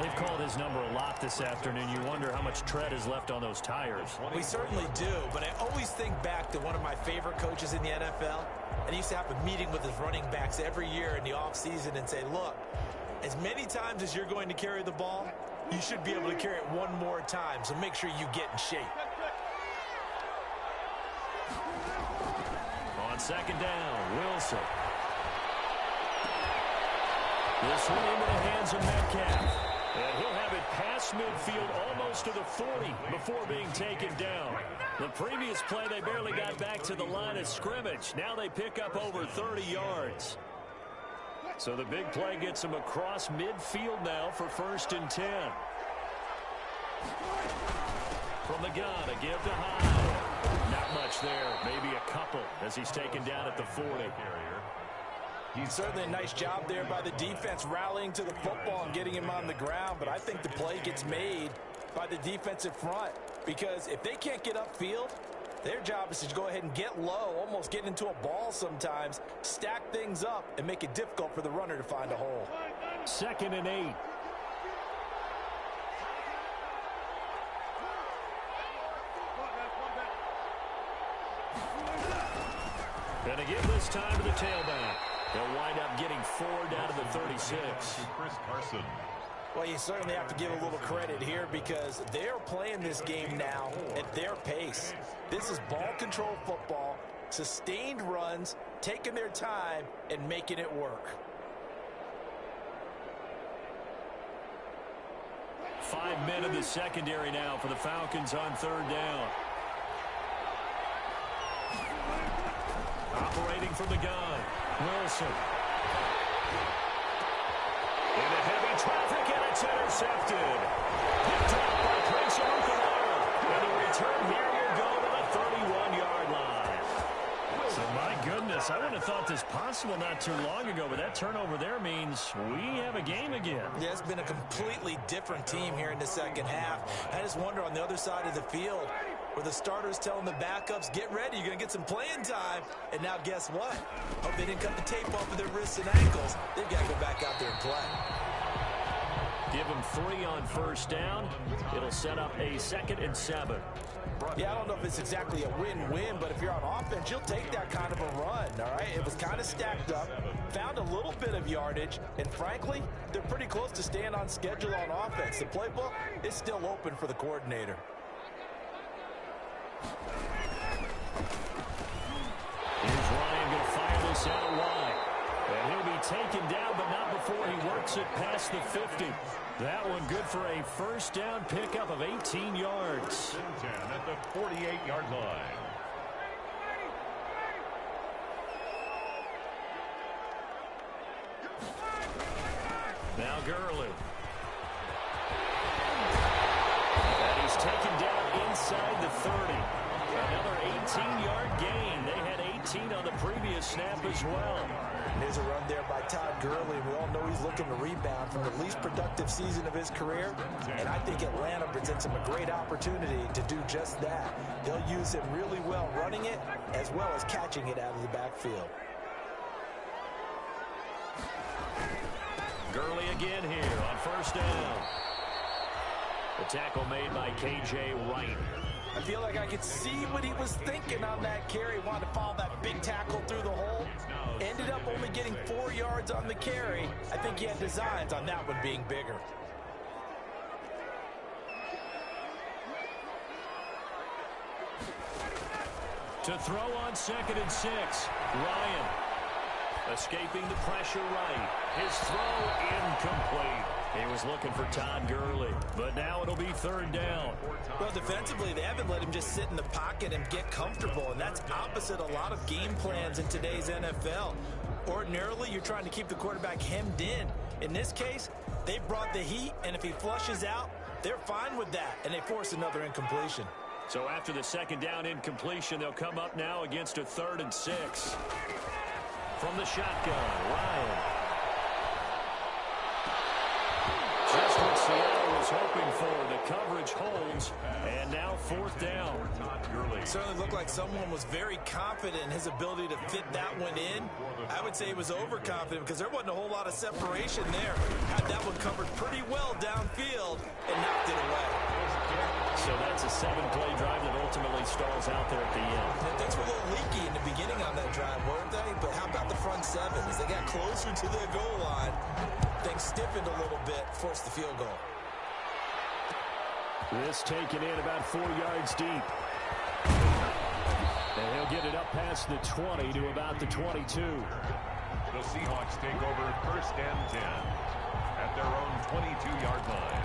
They've called his number a lot this afternoon. You wonder how much tread is left on those tires. We certainly do, but I always think back to one of my favorite coaches in the NFL. And he used to have a meeting with his running backs every year in the offseason and say, look, as many times as you're going to carry the ball, you should be able to carry it one more time, so make sure you get in shape. On second down, Wilson. This one into the hands of Metcalf. And he'll have it past midfield almost to the 40 before being taken down. The previous play, they barely got back to the line of scrimmage. Now they pick up over 30 yards. So the big play gets them across midfield now for first and 10. From the gun, a give to Hyde. Not much there, maybe a couple as he's taken down at the 40. Certainly a nice job there by the defense rallying to the football and getting him on the ground, but I think the play gets made by the defensive front because if they can't get upfield, their job is to go ahead and get low, almost get into a ball sometimes, stack things up, and make it difficult for the runner to find a hole. 2nd and 8. And again this time to the tailback. They'll wind up getting 4 down to the 36. Chris Carson. Well, you certainly have to give a little credit here because they're playing this game now at their pace. This is ball control football, sustained runs, taking their time, and making it work. 5 men in the secondary now for the Falcons on 3rd down. Operating from the gun, Wilson. Into heavy traffic, and it's intercepted. Picked up by Prince Amukamara. And the return here will go to the 31-yard line. So, my goodness, I wouldn't have thought this possible not too long ago, but that turnover there means we have a game again. Yeah, it's been a completely different team here in the second half. I just wonder on the other side of the field, where the starters telling the backups, get ready, you're going to get some playing time. And now guess what? Hope they didn't cut the tape off of their wrists and ankles. They've got to go back out there and play. Give them 3 on 1st down. It'll set up a 2nd and 7. Yeah, I don't know if it's exactly a win-win, but if you're on offense, you'll take that kind of a run, all right? It was kind of stacked up, found a little bit of yardage, and frankly, they're pretty close to staying on schedule on offense. The playbook is still open for the coordinator. Here's Ryan going to fire this out wide. And he'll be taken down, but not before he works it past the 50. That one good for a 1st down pickup of 18 yards. 10 at the 48-yard line. Now Gurley. And he's taken down inside the 30. Another 18-yard gain. They had 18 on the previous snap as well. And there's a run there by Todd Gurley. We all know he's looking to rebound from the least productive season of his career. And I think Atlanta presents him a great opportunity to do just that. They'll use him really well running it as well as catching it out of the backfield. Gurley again here on 1st down. The tackle made by K.J. Wright. I feel like I could see what he was thinking on that carry. Wanted to follow that big tackle through the hole. Ended up only getting 4 yards on the carry. I think he had designs on that one being bigger. To throw on 2nd and 6. Ryan escaping the pressure right. His throw incomplete. He was looking for Todd Gurley, but now it'll be 3rd down. Well, defensively, they haven't let him just sit in the pocket and get comfortable, and that's opposite a lot of game plans in today's NFL. Ordinarily, you're trying to keep the quarterback hemmed in. In this case, they brought the heat, and if he flushes out, they're fine with that, and they force another incompletion. So after the 2nd down incompletion, they'll come up now against a 3rd and 6. From the shotgun, Ryan. Just what Seattle was hoping for. The coverage holds, and now 4th down. It certainly looked like someone was very confident in his ability to fit that one in. I would say he was overconfident because there wasn't a whole lot of separation there. Had that one covered pretty well downfield and knocked it away. So that's a 7-play drive that ultimately stalls out there at the end. And things were a little leaky in the beginning on that drive, weren't they? But how about the front 7? As they got closer to their goal line, things stiffened a little bit, forced the field goal. This taken in about 4 yards deep. And he'll get it up past the 20 to about the 22. The Seahawks take over 1st and 10 at their own 22-yard line.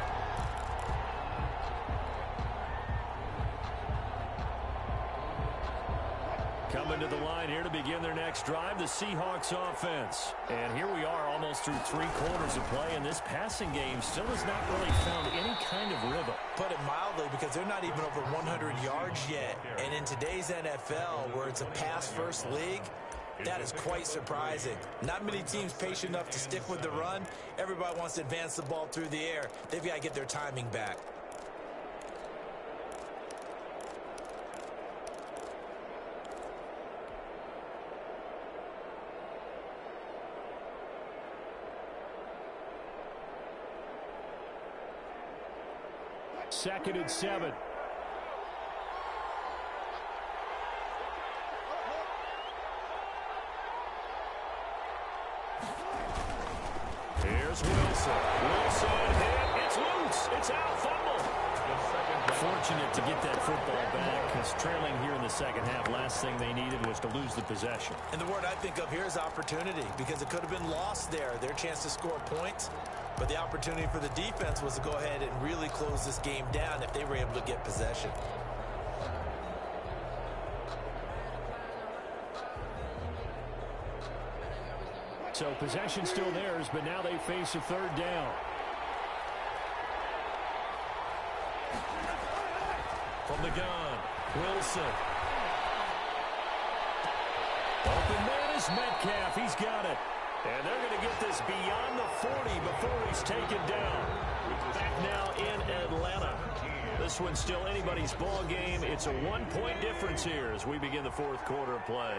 Coming to the line here to begin their next drive, the Seahawks offense. And here we are almost through 3 quarters of play, and this passing game still has not really found any kind of rhythm. Put it mildly, because they're not even over 100 yards yet. And in today's NFL, where it's a pass-first league, that is quite surprising. Not many teams patient enough to stick with the run. Everybody wants to advance the ball through the air. They've got to get their timing back. Second and 7. Here's Wilson. Wilson hit. It's loose. It's out. Fumble. Fortunate to get that football back, because trailing here in the second half, last thing they needed was to lose the possession. And the word I think of here is opportunity, because it could have been lost there. Their chance to score points. But the opportunity for the defense was to go ahead and really close this game down if they were able to get possession. So possession still theirs, but now they face a 3rd down. From the gun, Wilson. Open man is Metcalf. He's got it. And they're going to get this beyond the 40 before he's taken down. Back now in Atlanta. This one's still anybody's ball game. It's a 1-point difference here as we begin the 4th quarter of play.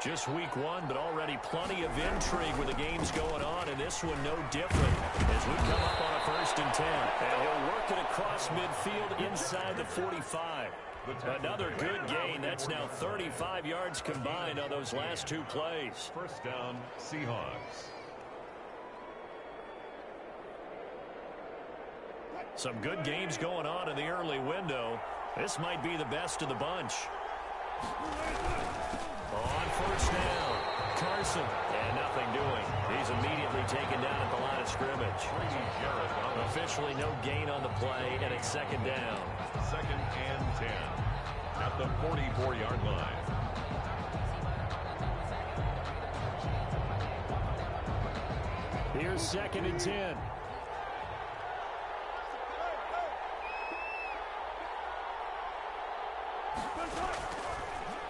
Just week 1, but already plenty of intrigue with the games going on, and this one no different as we come up on a 1st and 10. And he'll work it across midfield inside the 45. Another good gain. That's now 35 yards combined on those last 2 plays. 1st down, Seahawks. Some good games going on in the early window. This might be the best of the bunch. On 1st down, Carson, and nothing doing. He's immediately taken down at the line of scrimmage. Officially no gain on the play, and it's 2nd down. 2nd and 10 at the 44-yard line. Here's 2nd and 10.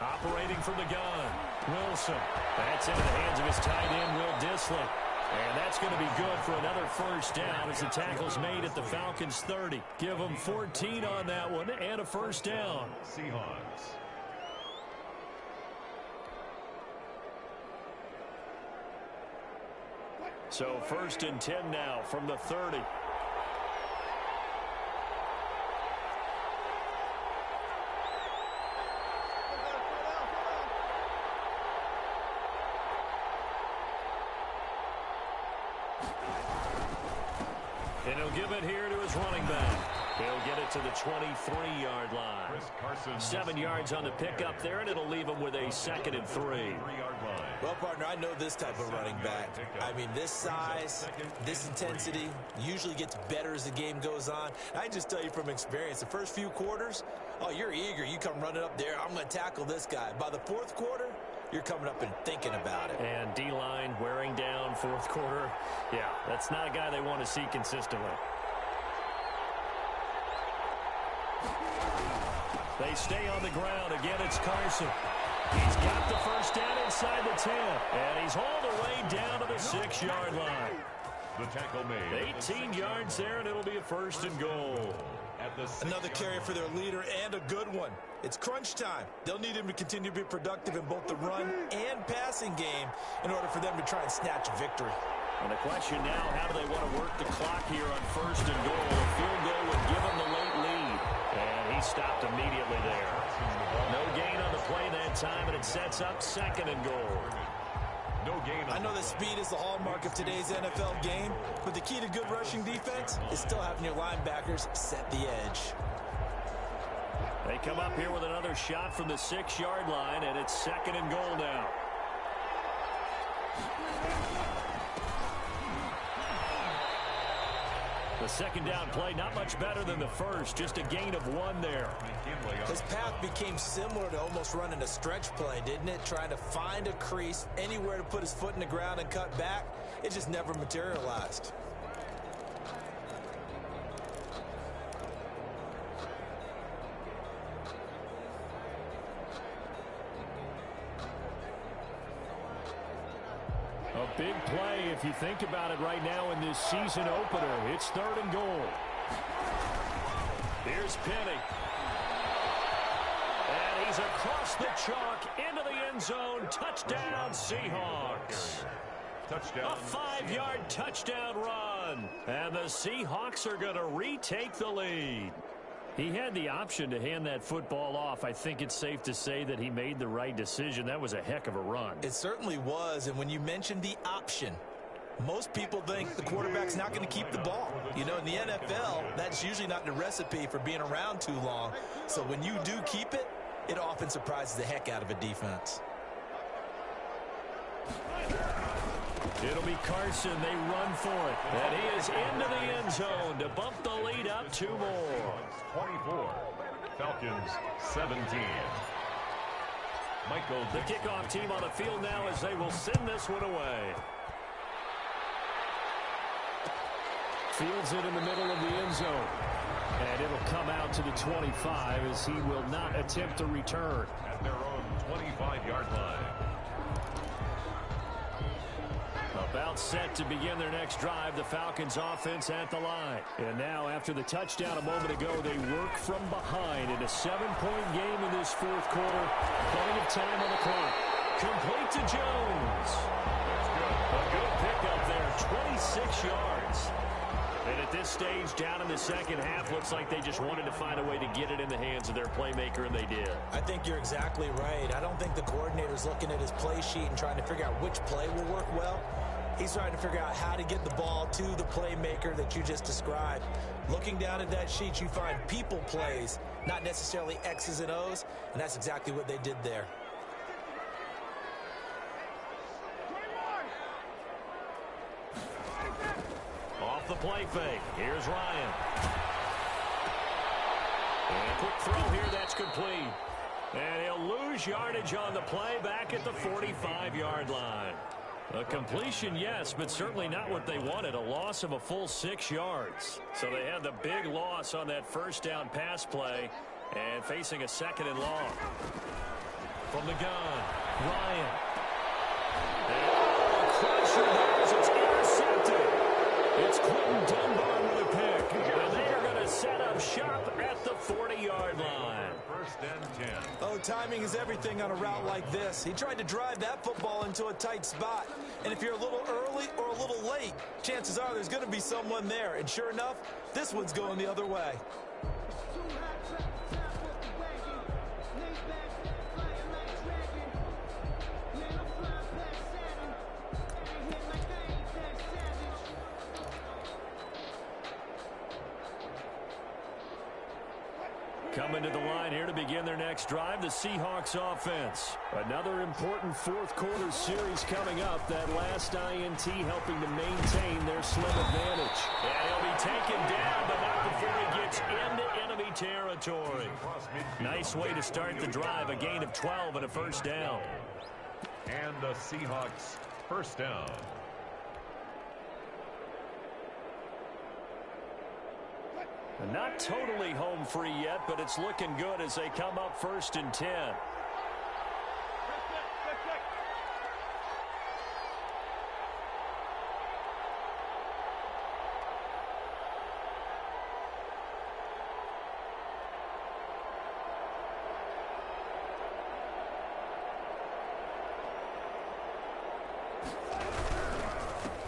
Operating from the gun, Wilson. That's into the hands of his tight end, Will Dissly. And that's going to be good for another 1st down as the tackle's made at the Falcons' 30. Give them 14 on that one and a 1st down. Seahawks. So 1st and 10 now from the 30. And he'll give it here to his running back. He'll get it to the 23-yard line. 7 yards on the pickup there, and it'll leave him with a 2nd and 3. Well, partner, I know this type of running back. I mean, this size, this intensity usually gets better as the game goes on. I just tell you from experience, the first few quarters, oh, you're eager. You come running up there, I'm going to tackle this guy. By the fourth quarter, you're coming up and thinking about it. And D-line wearing down fourth quarter. Yeah, that's not a guy they want to see consistently. They stay on the ground. Again, it's Carson. He's got the first down inside the 10. And he's all the way down to the 6-yard line. The tackle made. 18 yards there, and it'll be a 1st and goal. Another carry for their leader, and a good one. It's crunch time. They'll need him to continue to be productive in both the run and passing game in order for them to try and snatch a victory. And the question now, how do they want to work the clock here on 1st and goal? A field goal would give them the late lead. And he stopped immediately there. No gain on the play that time, and it sets up 2nd and goal. No gain. I know that speed is the hallmark of today's NFL game, but the key to good rushing defense is still having your linebackers set the edge. They come up here with another shot from the 6-yard line, and it's 2nd and goal now. The 2nd down play, not much better than the first, just a gain of 1 there. His path became similar to almost running a stretch play, didn't it? Trying to find a crease, anywhere to put his foot in the ground and cut back. It just never materialized. A big play if you think about it right now in this season opener. It's 3rd and goal. Here's Penny. And he's across the chalk into the end zone. Touchdown, Seahawks. Touchdown. A 5-yard touchdown run. And the Seahawks are going to retake the lead. He had the option to hand that football off. I think it's safe to say that he made the right decision. That was a heck of a run. It certainly was, and when you mentioned the option, most people think the quarterback's not going to keep the ball. You know, in the NFL, that's usually not the recipe for being around too long. So when you do keep it, it often surprises the heck out of a defense. It'll be Carson. They run for it. And he is into the end zone to bump the lead up 2 more. 24. Falcons 17. Michael. The kickoff team on the field now as they will send this one away. Fields it in the middle of the end zone. And it'll come out to the 25 as he will not attempt to return. At their own 25-yard line. About set to begin their next drive, the Falcons offense at the line. And now after the touchdown a moment ago, they work from behind in a 7-point game in this 4th quarter. Plenty of time on the clock. Complete to Jones. A good pickup there, 26 yards. And at this stage, down in the 2nd half, looks like they just wanted to find a way to get it in the hands of their playmaker, and they did. I think you're exactly right. I don't think the coordinator's looking at his play sheet and trying to figure out which play will work well. He's trying to figure out how to get the ball to the playmaker that you just described. Looking down at that sheet, you find people plays, not necessarily X's and O's, and that's exactly what they did there. Off the play fake. Here's Ryan. And a quick throw here. That's complete. And he'll lose yardage on the play back at the 45-yard line. A completion, yes, but certainly not what they wanted. A loss of a full 6 yards. So they had the big loss on that first down pass play and facing a 2nd and long. From the gun, Ryan. And crusher there as it's intercepted. It's Quentin Dunbar with a pick. And they are going to set up shop at the 40-yard line. 1st and 10. Oh, timing is everything on a route like this. He tried to drive that football into a tight spot. And if you're a little early or a little late, chances are there's going to be someone there. And sure enough, this one's going the other way. Coming to the line here to begin their next drive, the Seahawks offense. Another important fourth quarter series coming up. That last INT helping to maintain their slim advantage. And he'll be taken down, but not before he gets into enemy territory. Nice way to start the drive. A gain of 12 and a first down. And the Seahawks first down. Not totally home free yet, but it's looking good as they come up 1st and 10.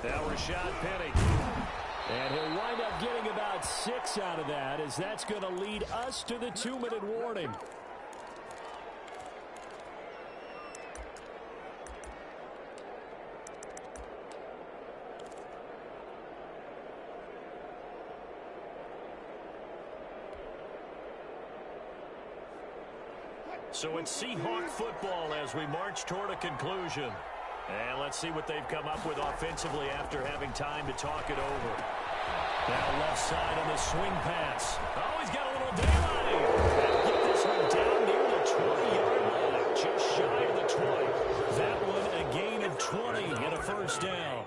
Now Rashad Penny. And he'll wind up getting about 6 out of that, as that's going to lead us to the 2-minute warning. So it's Seahawk football as we march toward a conclusion. And let's see what they've come up with offensively after having time to talk it over. Now left side on the swing pass. Oh, he's got a little daylight. And get this one down near the 20-yard line. Just shy of the 20. That one a gain of 20 and a first down.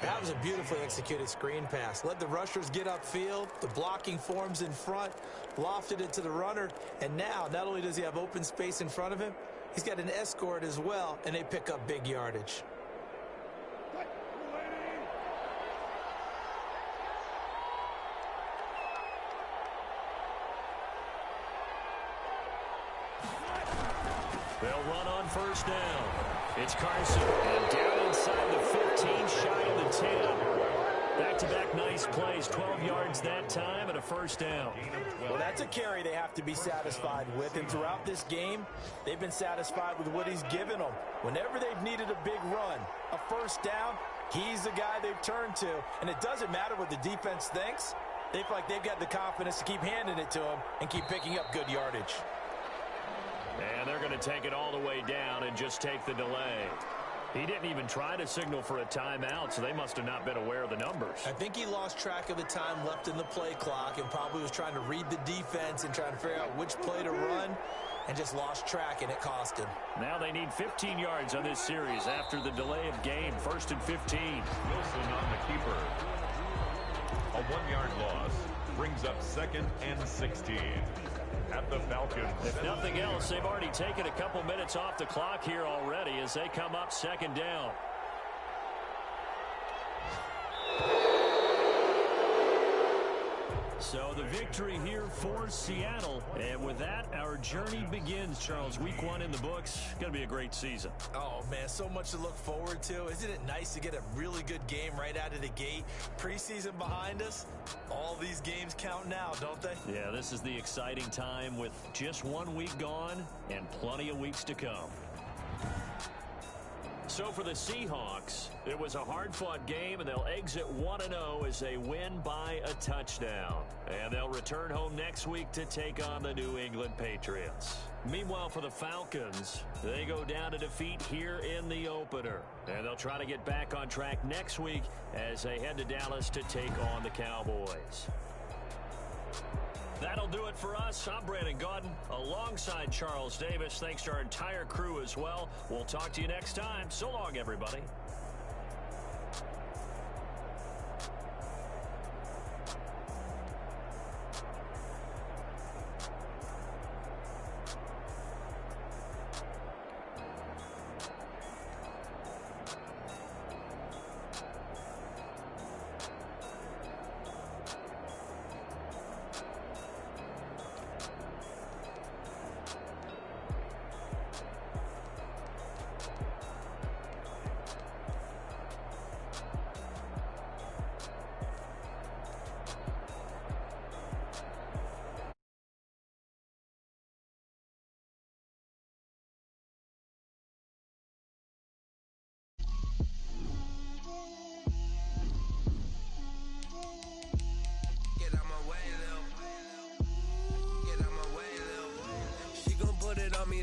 That was a beautifully executed screen pass. Let the rushers get upfield. The blocking forms in front. Lofted it to the runner. And now, not only does he have open space in front of him, he's got an escort as well, and they pick up big yardage. They'll run on first down. It's Carson, and down inside the 15, shy of the 10. Back-to-back nice plays, 12 yards that time, and a first down. Well, that's a carry they have to be satisfied with, and throughout this game, they've been satisfied with what he's given them. Whenever they've needed a big run, a first down, he's the guy they've turned to, and it doesn't matter what the defense thinks. They feel like they've got the confidence to keep handing it to him and keep picking up good yardage. And they're going to take it all the way down and just take the delay. He didn't even try to signal for a timeout, so they must have not been aware of the numbers. I think he lost track of the time left in the play clock and probably was trying to read the defense and trying to figure out which play to run and just lost track, and it cost him. Now they need 15 yards on this series after the delay of game. 1st and 15. Wilson on the keeper. A 1-yard loss brings up 2nd and 16. At the Falcons. If nothing else, they've already taken a couple minutes off the clock here already as they come up 2nd down. So the victory here for Seattle. And with that, our journey begins, Charles. Week 1 in the books. Going to be a great season. Oh, man, so much to look forward to. Isn't it nice to get a really good game right out of the gate? Preseason behind us. All these games count now, don't they? Yeah, this is the exciting time with just 1 week gone and plenty of weeks to come. So for the Seahawks, it was a hard-fought game, and they'll exit 1-0 as they win by a touchdown. And they'll return home next week to take on the New England Patriots. Meanwhile, for the Falcons, they go down to defeat here in the opener. And they'll try to get back on track next week as they head to Dallas to take on the Cowboys. That'll do it for us. I'm Brandon Gaudin alongside Charles Davis. Thanks to our entire crew as well. We'll talk to you next time. So long, everybody.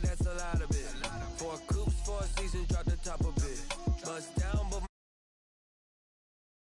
that's a lot of it. 4 coops, 4 seasons, drop the top of it. Bust down.